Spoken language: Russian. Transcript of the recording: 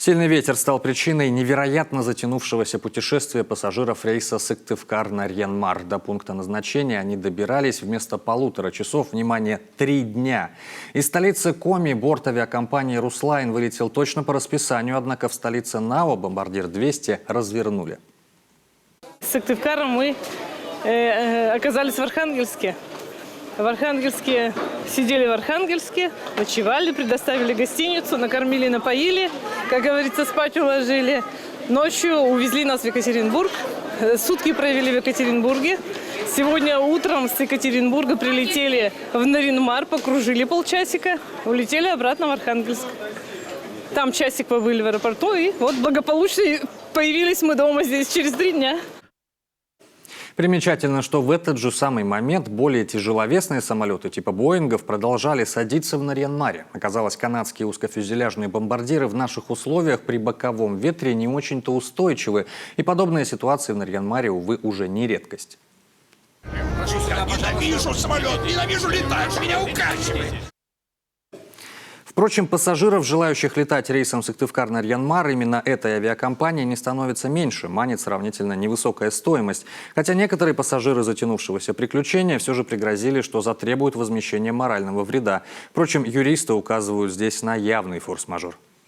Сильный ветер стал причиной невероятно затянувшегося путешествия пассажиров рейса Сыктывкар-Нарьян-Мар. До пункта назначения они добирались вместо 1,5 часов, внимание, 3 дня. Из столицы Коми борт авиакомпании «Руслайн» вылетел точно по расписанию, однако в столице НАО бомбардир 200 развернули. С Сыктывкара мы оказались в Архангельске. В Архангельске сидели в Архангельске, ночевали, предоставили гостиницу, накормили, напоили, как говорится, спать уложили. Ночью увезли нас в Екатеринбург, сутки провели в Екатеринбурге. Сегодня утром с Екатеринбурга прилетели в Нарьян-Мар, покружили полчасика, улетели обратно в Архангельск. Там часик побыли в аэропорту, и вот благополучно появились мы дома здесь через 3 дня. Примечательно, что в этот же самый момент более тяжеловесные самолеты типа «Боингов» продолжали садиться в Нарьян-Маре. Оказалось, канадские узкофюзеляжные бомбардиры в наших условиях при боковом ветре не очень-то устойчивы. И подобные ситуации в Нарьян-Маре, увы, уже не редкость. Я ненавижу самолет, ненавижу летать, меня укачивает. Впрочем, пассажиров, желающих летать рейсом Сыктывкар-Нарьян-Мар, именно этой авиакомпании не становится меньше, манит сравнительно невысокая стоимость. Хотя некоторые пассажиры затянувшегося приключения все же пригрозили, что затребуют возмещения морального вреда. Впрочем, юристы указывают здесь на явный форс-мажор.